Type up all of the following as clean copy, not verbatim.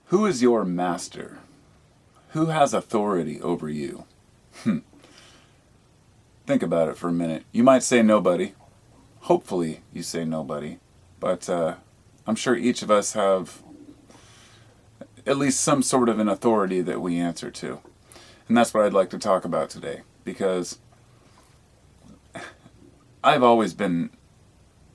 Who is your master? Who has authority over you? Think about it for a minute. You might say nobody. Hopefully you say nobody. But I'm sure each of us have at least some sort of an authority that we answer to. And that's what I'd like to talk about today. Because I've always been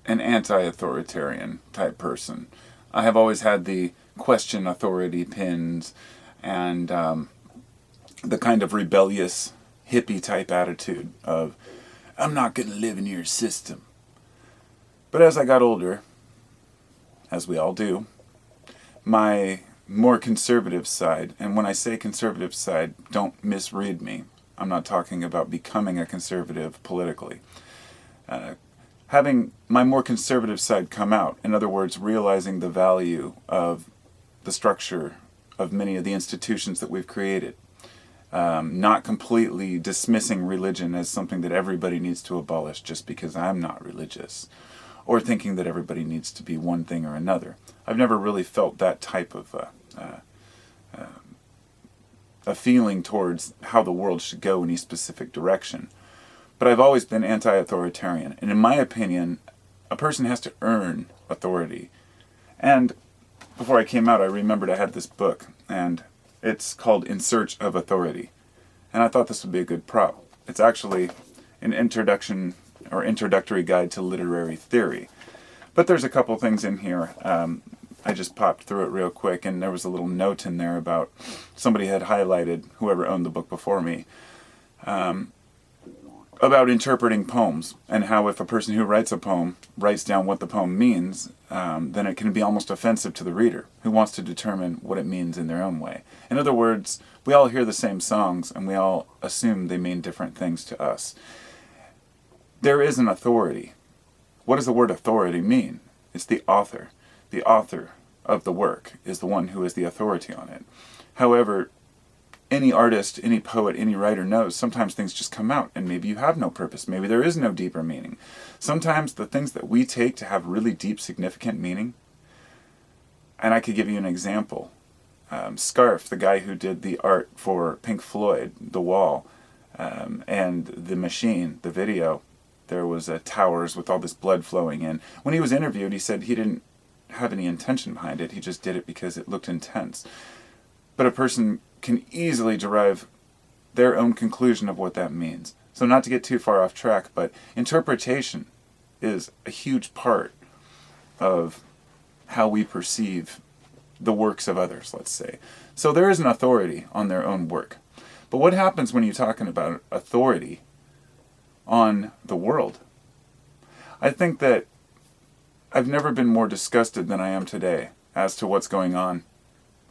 an anti-authoritarian type person. I have always had the question authority pins and the kind of rebellious hippie type attitude of, I'm not going to live in your system. But as I got older, as we all do, my more conservative side, and when I say conservative side, don't misread me. I'm not talking about becoming a conservative politically. Having my more conservative side come out, in other words, realizing the value of the structure of many of the institutions that we've created, not completely dismissing religion as something that everybody needs to abolish just because I'm not religious, or thinking that everybody needs to be one thing or another. I've never really felt that type of a feeling towards how the world should go in any specific direction. But I've always been anti-authoritarian, and in my opinion, a person has to earn authority. And before I came out, I remembered I had this book, and it's called In Search of Authority. And I thought this would be a good prop. It's actually an introduction or introductory guide to literary theory. But there's a couple things in here. I just popped through it real quick, and there was a little note in there about somebody had highlighted, whoever owned the book before me, about interpreting poems, and how if a person who writes a poem writes down what the poem means, then it can be almost offensive to the reader, who wants to determine what it means in their own way. In other words, we all hear the same songs, and we all assume they mean different things to us. There is an authority. What does the word authority mean? It's the author. The author of the work is the one who is the authority on it. However, any artist, any poet, any writer knows sometimes things just come out, and maybe you have no purpose. Maybe there is no deeper meaning. Sometimes the things that we take to have really deep, significant meaning, and I could give you an example. Scarf, the guy who did the art for Pink Floyd, The Wall, and The Machine, the video, there was towers with all this blood flowing in. When he was interviewed, he said he didn't have any intention behind it. He just did it because it looked intense. But a person can easily derive their own conclusion of what that means. So not to get too far off track, but interpretation is a huge part of how we perceive the works of others, let's say. So there is an authority on their own work. But what happens when you're talking about authority on the world? I think that I've never been more disgusted than I am today as to what's going on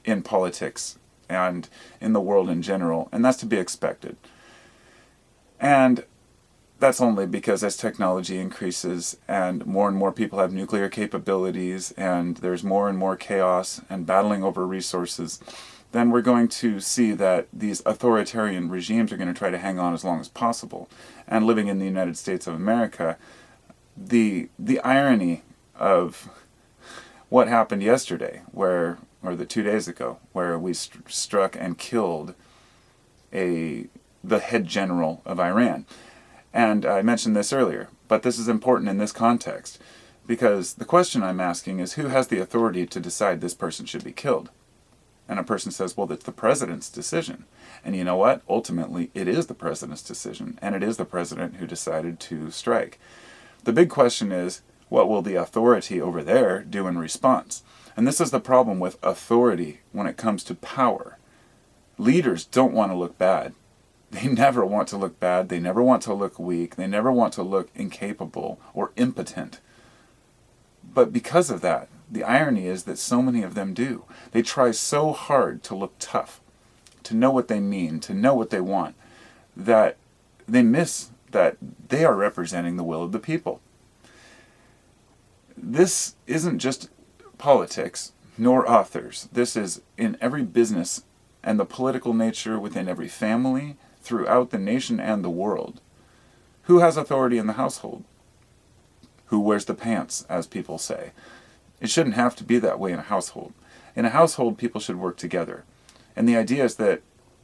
in politics and in the world in general, and that's to be expected. And that's only because as technology increases and more people have nuclear capabilities and there's more and more chaos and battling over resources, then we're going to see that these authoritarian regimes are going to try to hang on as long as possible. And living in the United States of America, the irony of what happened yesterday, or the 2 days ago, where we struck and killed the head general of Iran. And I mentioned this earlier, but this is important in this context, because the question I'm asking is, who has the authority to decide this person should be killed? And a person says, well, it's the president's decision. And you know what? Ultimately, it is the president's decision, and it is the president who decided to strike. The big question is, what will the authority over there do in response? And this is the problem with authority when it comes to power. Leaders don't want to look bad. They never want to look bad. They never want to look weak. They never want to look incapable or impotent. But because of that, the irony is that so many of them do. They try so hard to look tough, to know what they mean, to know what they want, that they miss that they are representing the will of the people. This isn't just politics, nor authors. This is in every business and the political nature within every family, throughout the nation and the world. Who has authority in the household? Who wears the pants, as people say? It shouldn't have to be that way in a household. In a household, people should work together. And the idea is that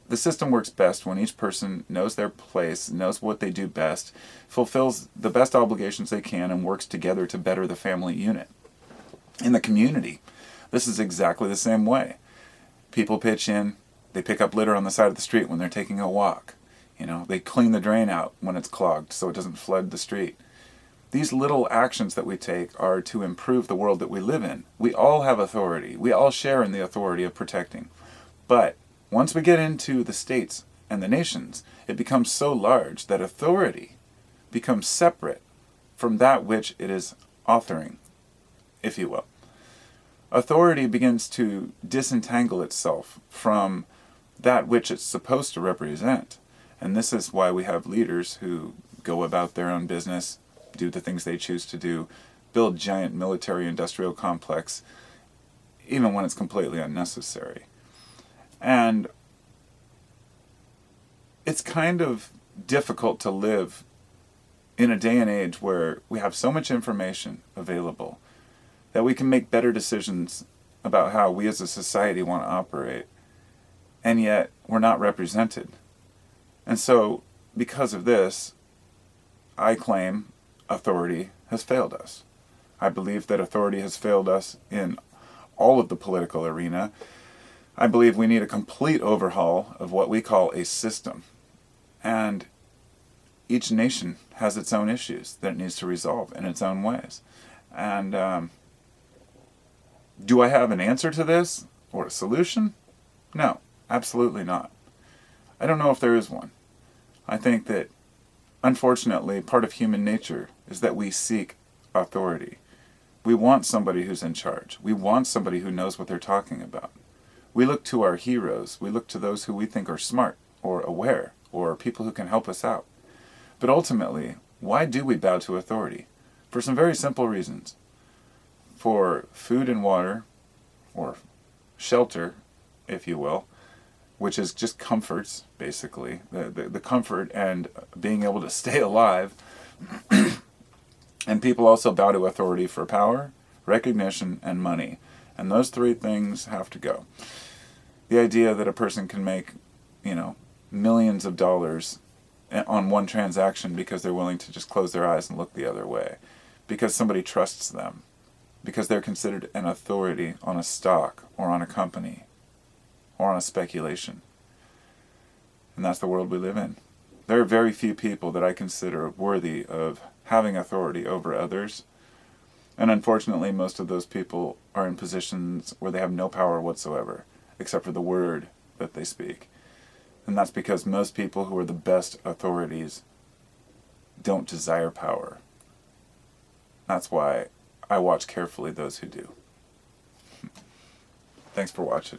the system works best when each person knows their place, knows what they do best, fulfills the best obligations they can, and works together to better the family unit. In the community, this is exactly the same way. People pitch in, they pick up litter on the side of the street when they're taking a walk. They clean the drain out when it's clogged so it doesn't flood the street. These little actions that we take are to improve the world that we live in. We all have authority. We all share in the authority of protecting. But once we get into the states and the nations, it becomes so large that authority becomes separate from that which it is authoring, if you will. Authority begins to disentangle itself from that which it's supposed to represent. And this is why we have leaders who go about their own business, do the things they choose to do, build giant military-industrial complex, even when it's completely unnecessary. And it's kind of difficult to live in a day and age where we have so much information available that we can make better decisions about how we as a society want to operate, and yet we're not represented. And so, because of this, I claim authority has failed us. I believe that authority has failed us in all of the political arena. I believe we need a complete overhaul of what we call a system. And each nation has its own issues that it needs to resolve in its own ways. And do I have an answer to this or a solution? No, absolutely not. I don't know if there is one. I think that, unfortunately, part of human nature is that we seek authority. We want somebody who's in charge. We want somebody who knows what they're talking about. We look to our heroes. We look to those who we think are smart or aware or people who can help us out. But ultimately, why do we bow to authority? For some very simple reasons. For food and water, or shelter, if you will, which is just comforts, basically. The comfort and being able to stay alive. And people also bow to authority for power, recognition, and money. And those three things have to go. The idea that a person can make, millions of dollars on one transaction because they're willing to just close their eyes and look the other way. Because somebody trusts them. Because they're considered an authority on a stock or on a company or on a speculation. And that's the world we live in. There are very few people that I consider worthy of having authority over others. And unfortunately, most of those people are in positions where they have no power whatsoever, except for the word that they speak. And that's because most people who are the best authorities don't desire power. That's why I watch carefully those who do. Thanks for watching.